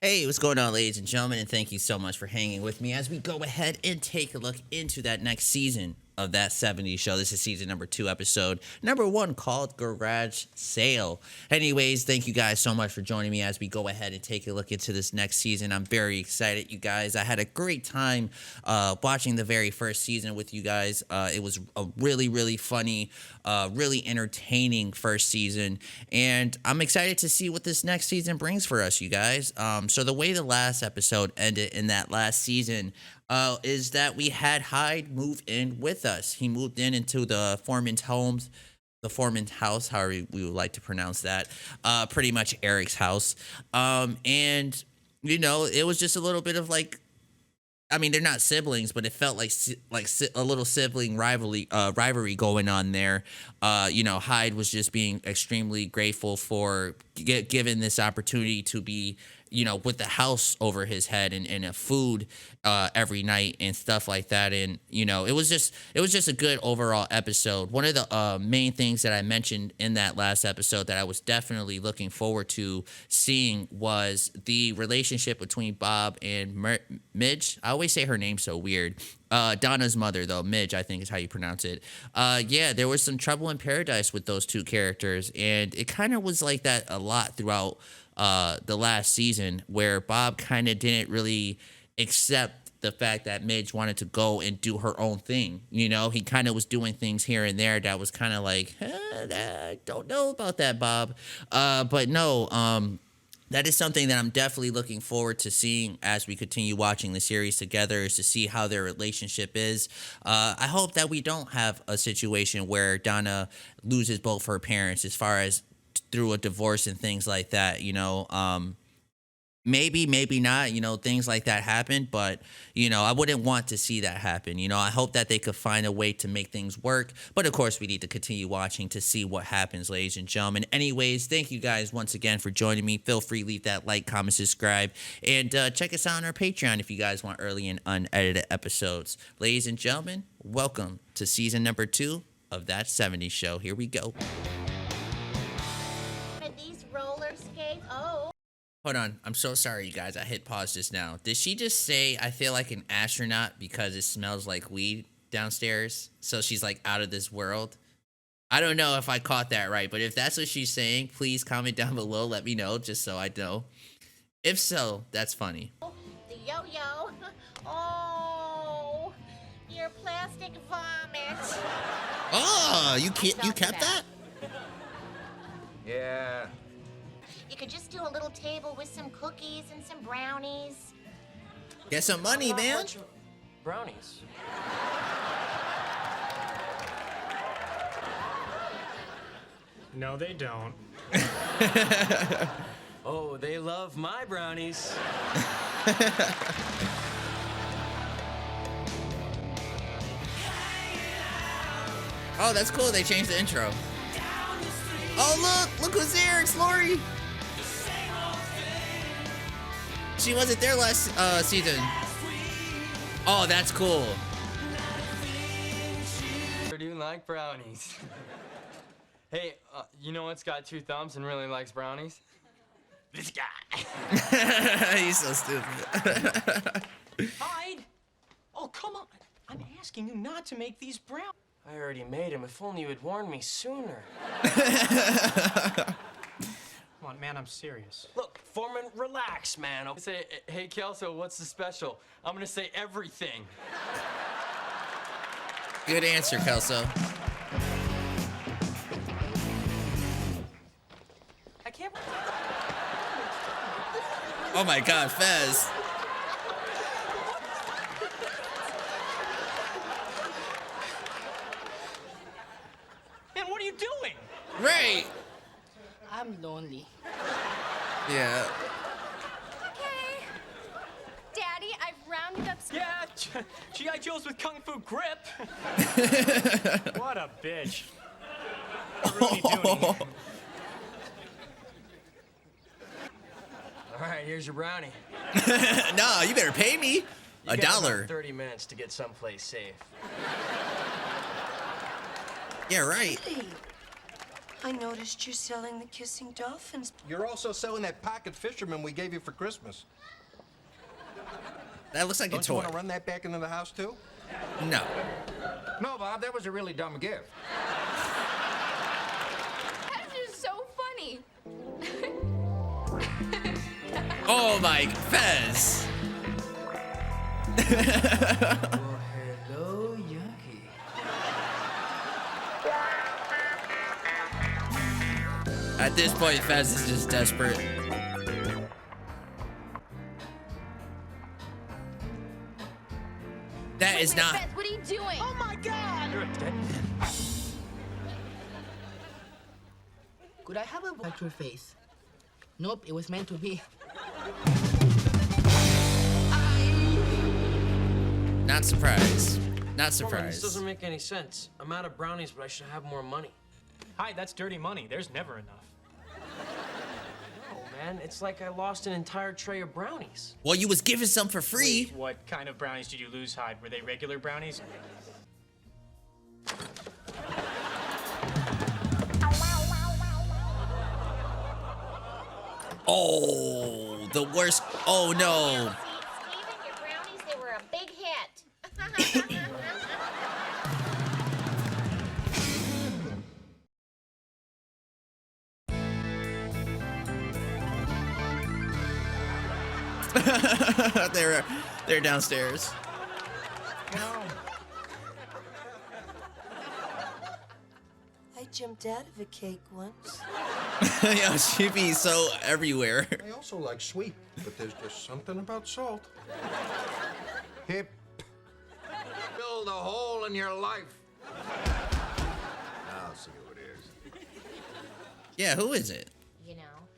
Hey, what's going on, ladies and gentlemen? And thank you so much for hanging with me as we go ahead and take a look into that next season of that 70s show. This is season number 2, episode number 1, called Garage Sale. Anyways, thank you guys so much for joining me as we go ahead and take a look into this next season. I'm very excited, you guys. I had a great time watching the very first season with you guys. It was a really, really funny, really entertaining first season. And I'm excited to see what this next season brings for us, you guys. So the way the last episode ended in that last season is that we had Hyde move in with us. He moved in into the Foreman's homes, the Foreman's house, however we would like to pronounce that. Pretty much Eric's house. And it was just a little bit of like, I mean, they're not siblings, but it felt like a little sibling rivalry going on there. Hyde was just being extremely grateful for given this opportunity to be, with the house over his head and a food every night and stuff like that. And it was just a good overall episode. One of the main things that I mentioned in that last episode that I was definitely looking forward to seeing was the relationship between Bob and Midge. I always say her name so weird. Donna's mother, though, Midge, I think is how you pronounce it. Yeah, there was some trouble in paradise with those two characters, and it kind of was like that a lot throughout the last season, where Bob kind of didn't really accept the fact that Midge wanted to go and do her own thing. He kind of was doing things here and there that was kind of like, I don't know about that, Bob. But no, that is something that I'm definitely looking forward to seeing as we continue watching the series together, is to see how their relationship is. I hope that we don't have a situation where Donna loses both her parents as far as through a divorce and things like that. Maybe not, things like that happen, but I wouldn't want to see that happen. I hope that they could find a way to make things work, but of course we need to continue watching to see what happens, ladies and gentlemen. Anyways, thank you guys once again for joining me. Feel free, leave that like, comment, subscribe, and check us out on our Patreon if you guys want early and unedited episodes. Ladies and gentlemen, welcome to season number 2 of That 70s Show. Here we go. These roller skates. Oh. Hold on. I'm so sorry, you guys. I hit pause just now. Did she just say, I feel like an astronaut because it smells like weed downstairs? So she's like out of this world? I don't know if I caught that right, but if that's what she's saying, please comment down below. Let me know just so I know. If so, that's funny. The yo-yo. Oh, your plastic vomit. Oh, you kept that? Yeah. You could just do a little table with some cookies and some brownies. Get some money, man. Bunch of brownies. No, they don't. Oh, they love my brownies. Oh, that's cool. They changed the intro. Oh, look who's there. It's Lori. She wasn't there last season. Oh, that's cool. I do like brownies. Hey, you know what's got 2 thumbs and really likes brownies? This guy. He's so stupid. Hyde! Oh, come on. I'm asking you not to make these brown. I already made him. If only you had warned me sooner. Come on, man, I'm serious. Look, Foreman, relax, man. I'll say, hey, Kelso, what's the special? I'm gonna say everything. Good answer, Kelso. I can't. Oh my God, Fez. Man, what are you doing? Right. I'm lonely. Yeah. Okay. Daddy, I've rounded up some... Yeah, G.I. Joe's with Kung Fu grip. What a bitch. Rudy Dooney. All right, here's your brownie. No, you better pay me You got $1. about 30 minutes to get someplace safe. Yeah, right. Hey, I noticed you're selling the kissing dolphins. You're also selling that pocket fisherman we gave you for Christmas. That looks like Don't a you toy. want to run that back into the house, too? No. No, Bob, that was a really dumb gift. That's just so funny. Oh my, Fez. Well, hello, Yankee. At this point, Fez is just desperate. That is not. Fez, what are you doing? Oh my God! You're a dead man. Could I have a at your face? Nope, it was meant to be. Not surprised. Not This surprised. doesn't make any sense. I'm out of brownies, but I should have more money. Hi, that's dirty money. There's never enough. No, man, it's like I lost an entire tray of brownies. Well, you was giving some for free. Wait, what kind of brownies did you lose, Hyde? Were they regular brownies? Oh, the worst. Oh no. See, Steven, your brownies, they were a big hit. they're downstairs. I jumped out of a cake once. Yo, she be so everywhere. I also like sweet, but there's just something about salt. Hip. Build a hole in your life. I'll see who it is. Yeah, who is it? You know,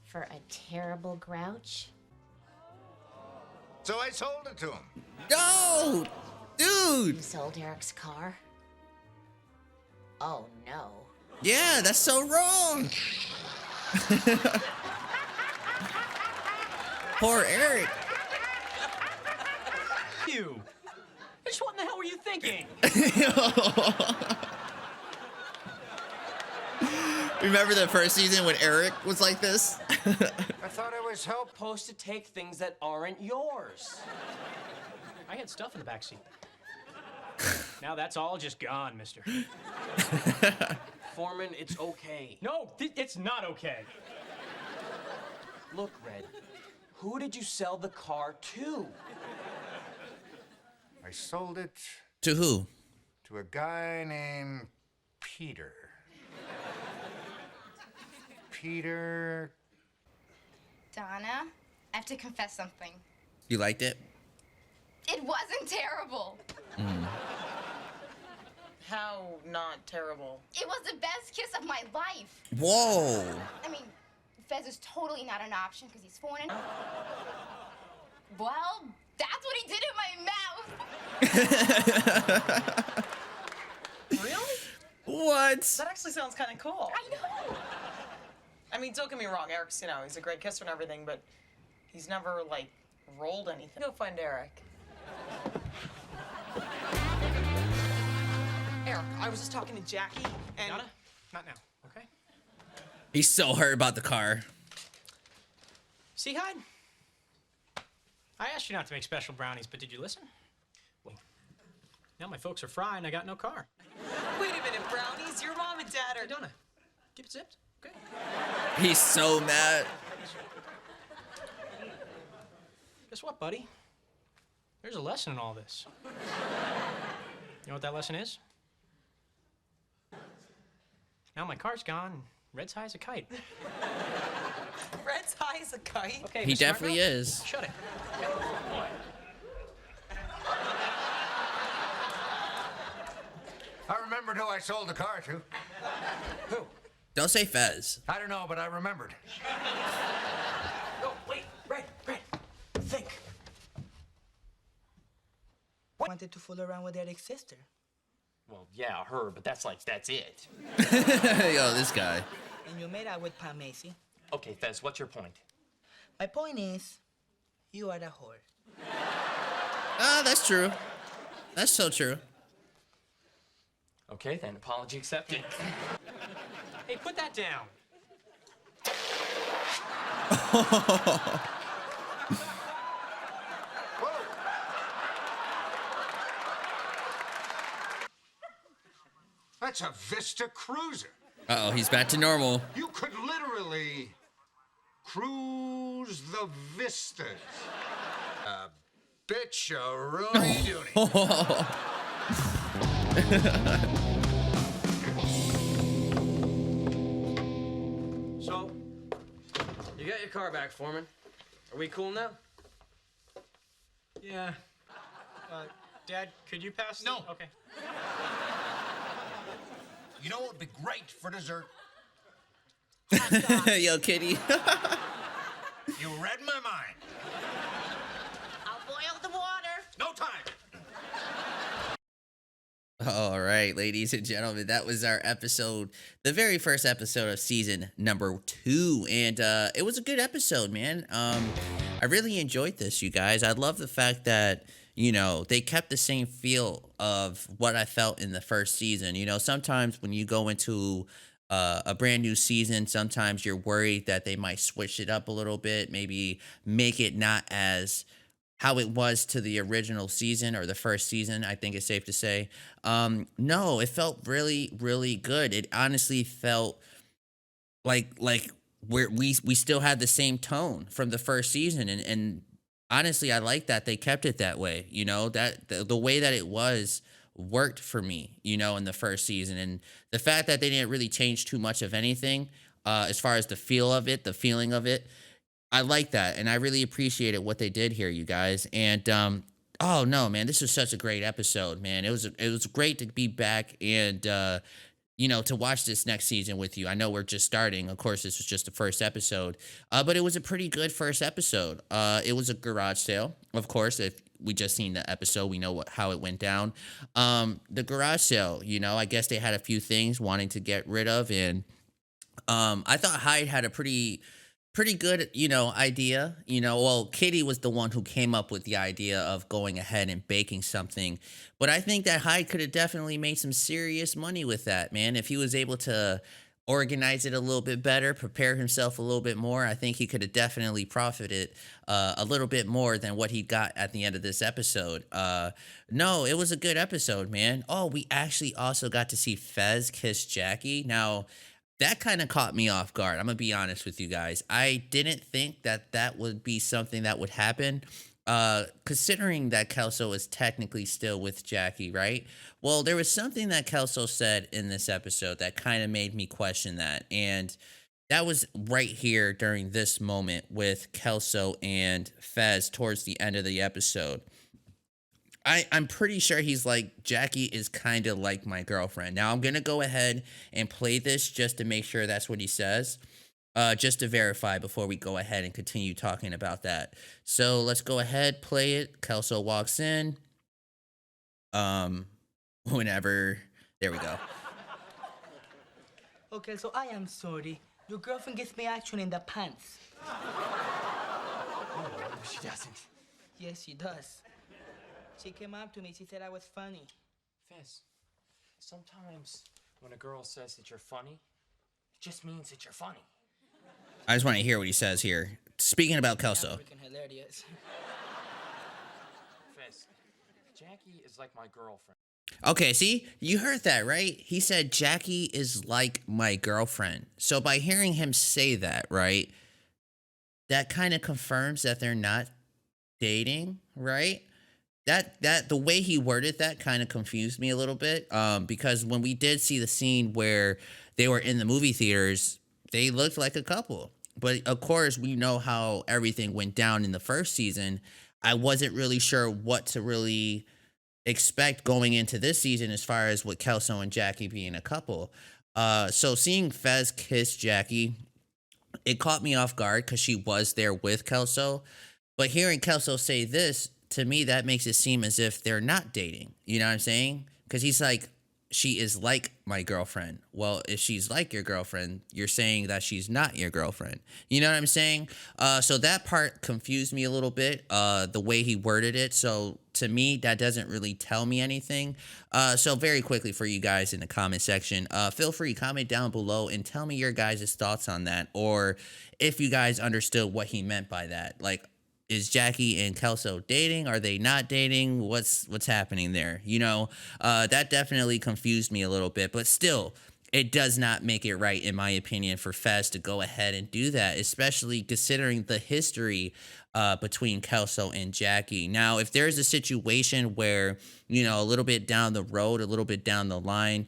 for a terrible grouch. So I sold it to him. No, dude. You sold Eric's car? Oh, no. Yeah, that's so wrong. Poor Eric. You. Bitch, what in the hell were you thinking? Remember the first season when Eric was like this? I thought I was supposed to take things that aren't yours. I had stuff in the back seat. Now that's all just gone, mister. Foreman, it's okay. No, it's not okay. Look, Red, who did you sell the car to? I sold it To who? to a guy named Peter. Peter. Donna, I have to confess something. You liked it? It wasn't terrible. How not terrible? It was the best kiss of my life. Whoa. I mean, Fez is totally not an option because he's foreign. Well, that's what he did in my mouth. Really? What? That actually sounds kind of cool. I know. I mean, don't get me wrong, Eric's, you know, he's a great kisser and everything, but he's never, like, rolled anything. Go find Eric. Eric, I was just talking to Jackie, and... Donna, not now, okay? He's so hurt about the car. See, Hyde? I asked you not to make special brownies, but did you listen? Well, now my folks are frying, I got no car. Wait a minute, brownies? Your mom and dad Hey, are... Donna, keep it zipped, okay? He's so mad. Guess what, buddy? There's a lesson in all this. You know what that lesson is? Now my car's gone, and Red's high as a kite. Red's high as a kite? Okay, He Miss Smart definitely Girl, is. Shut it. I remembered who I sold the car to. Who? Don't say Fez. I don't know, but I remembered. No, wait, Red, think. Wanted to fool around with Eric's sister. Well, yeah, her, but that's it. Yo, this guy. And you made out with Pam Macy. Okay, Fez, what's your point? My point is, you are a whore. Ah, that's true. That's so true. Okay, then, apology accepted. Hey, put that down. That's a Vista Cruiser. Uh-oh, he's back to normal. You could literally cruise the vistas. Bitch a Rooney Dooney. So, you got your car back, Foreman. Are we cool now? Yeah. Dad, could you pass? No. Okay. You know what would be great for dessert? Yo, kitty. You read my mind. I'll boil the water. No time. All right, ladies and gentlemen, that was our episode, the very first episode of season number 2. And it was a good episode, man. I really enjoyed this, you guys. I love the fact that, you know, they kept the same feel of what I felt in the first season. You know, sometimes when you go into a brand new season, sometimes you're worried that they might switch it up a little bit, maybe make it not as how it was to the original season or the first season, I think it's safe to say. No, it felt really, really good. It honestly felt like we still had the same tone from the first season, and honestly, I like that they kept it that way. You know, that the way that it was worked for me, you know, in the first season, and the fact that they didn't really change too much of anything as far as the feel of it, the feeling of it. I like that, and I really appreciated what they did here, you guys. And oh no, man, this was such a great episode, man. It was great to be back and you know, to watch this next season with you. I know we're just starting. Of course, this was just the first episode, but it was a pretty good first episode. It was a garage sale, of course. If we just seen the episode, we know how it went down. The garage sale, you know, I guess they had a few things wanting to get rid of, and I thought Hyde had a pretty good, you know, idea. You know, well, Kitty was the one who came up with the idea of going ahead and baking something. But I think that Hyde could have definitely made some serious money with that, man. If he was able to organize it a little bit better, prepare himself a little bit more, I think he could have definitely profited a little bit more than what he got at the end of this episode. No, it was a good episode, man. Oh, we actually also got to see Fez kiss Jackie. Now, that kind of caught me off guard. I'm going to be honest with you guys. I didn't think that would be something that would happen, considering that Kelso is technically still with Jackie, right? Well, there was something that Kelso said in this episode that kind of made me question that. And that was right here during this moment with Kelso and Fez towards the end of the episode. I'm pretty sure he's like, Jackie is kind of like my girlfriend. Now, I'm going to go ahead and play this just to make sure that's what he says, just to verify before we go ahead and continue talking about that. So let's go ahead, play it. Kelso walks in. Whenever. There we go. Okay, so I am sorry. Your girlfriend gets me action in the pants. Oh, she doesn't. Yes, she does. She came up to me. She said I was funny. Fizz, sometimes when a girl says that you're funny, it just means that you're funny. I just want to hear what he says here. Speaking about Kelso. Freaking hilarious. Fizz, Jackie is like my girlfriend. Okay, see? You heard that, right? He said Jackie is like my girlfriend. So by hearing him say that, right, that kind of confirms that they're not dating, right? That the way he worded that kind of confused me a little bit, because when we did see the scene where they were in the movie theaters, they looked like a couple. But of course, we know how everything went down in the first season. I wasn't really sure what to really expect going into this season as far as with Kelso and Jackie being a couple. So seeing Fez kiss Jackie, it caught me off guard because she was there with Kelso. But hearing Kelso say this, to me, that makes it seem as if they're not dating. You know what I'm saying? Because he's like, she is like my girlfriend. Well, if she's like your girlfriend, you're saying that she's not your girlfriend. You know what I'm saying? So that part confused me a little bit, the way he worded it. So to me, that doesn't really tell me anything. So very quickly for you guys in the comment section, feel free, comment down below and tell me your guys' thoughts on that, or if you guys understood what he meant by that. Like, is Jackie and Kelso dating? Are they not dating? What's happening there? That definitely confused me a little bit, but still, it does not make it right, in my opinion, for Fez to go ahead and do that, especially considering the history between Kelso and Jackie. Now, if there's a situation where, a little bit down the road, a little bit down the line,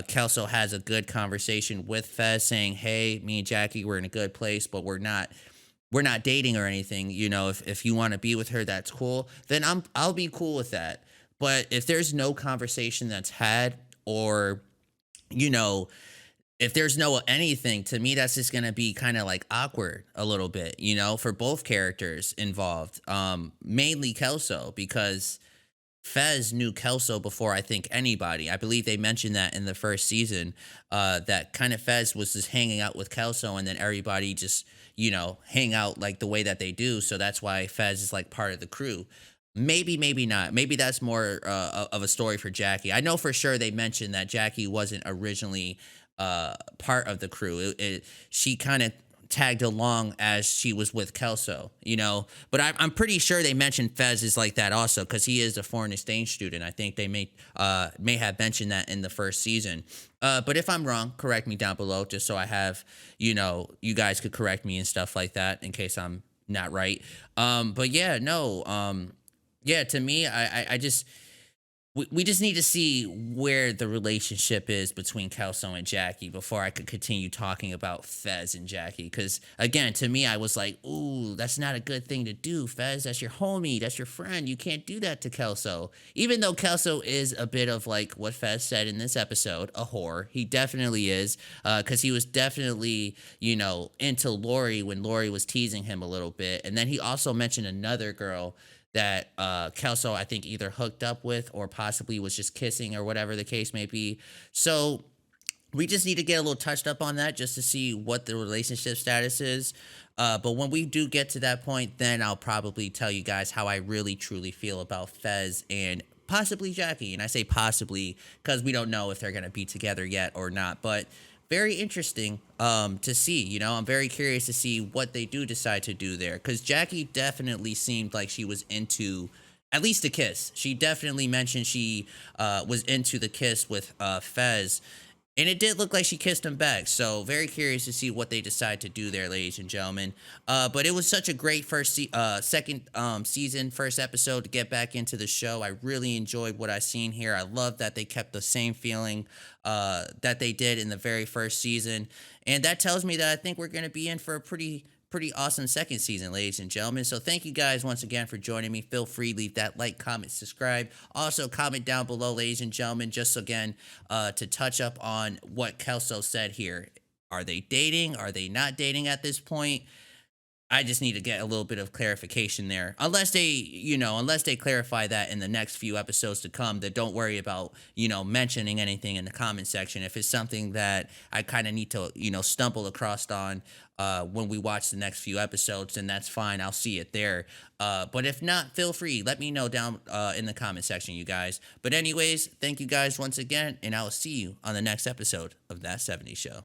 Kelso has a good conversation with Fez saying, hey, me and Jackie, we're in a good place, but we're not dating or anything. If you want to be with her, that's cool. Then I'll be cool with that. But if there's no conversation that's had, or, if there's no anything, to me, that's just going to be kind of like awkward a little bit, for both characters involved. Mainly Kelso, because Fez knew Kelso before I think anybody. I believe they mentioned that in the first season, that kind of Fez was just hanging out with Kelso, and then everybody just, hang out like the way that they do. So that's why Fez is like part of the crew. Maybe, maybe not. Maybe that's more of a story for Jackie. I know for sure they mentioned that Jackie wasn't originally part of the crew. She kind of tagged along as she was with Kelso, but I'm pretty sure they mentioned Fez is like that also, because he is a foreign exchange student. I think they may have mentioned that in the first season. But if I'm wrong, correct me down below, just so I have, you guys could correct me and stuff like that in case I'm not right. But yeah, no, yeah, to me, I just, we just need to see where the relationship is between Kelso and Jackie before I could continue talking about Fez and Jackie. Because, again, to me, I was like, ooh, that's not a good thing to do, Fez. That's your homie. That's your friend. You can't do that to Kelso. Even though Kelso is a bit of, like what Fez said in this episode, a whore. He definitely is. Because he was definitely, into Lori when Lori was teasing him a little bit. And then he also mentioned another girl that Kelso, I think, either hooked up with or possibly was just kissing or whatever the case may be. So we just need to get a little touched up on that just to see what the relationship status is. But when we do get to that point, then I'll probably tell you guys how I really, truly feel about Fez and possibly Jackie. And I say possibly because we don't know if they're going to be together yet or not. But very interesting to see. I'm very curious to see what they do decide to do there, because Jackie definitely seemed like she was into at least a kiss. She definitely mentioned she was into the kiss with Fez, and it did look like she kissed him back. So very curious to see what they decide to do there, ladies and gentlemen. But it was such a great second season, first episode to get back into the show. I really enjoyed what I seen here. I love that they kept the same feeling that they did in the very first season. And that tells me that I think we're going to be in for a pretty awesome second season, ladies and gentlemen. So thank you guys once again for joining me. Feel free, leave that like, comment, subscribe. Also comment down below, ladies and gentlemen, just again to touch up on what Kelso said here. Are they dating? Are they not dating at this point? I just need to get a little bit of clarification there. Unless they clarify that in the next few episodes to come, then don't worry about, mentioning anything in the comment section. If it's something that I kind of need to, stumble across on when we watch the next few episodes, then that's fine. I'll see it there. But if not, feel free. Let me know down in the comment section, you guys. But anyways, thank you guys once again, and I will see you on the next episode of That 70s Show.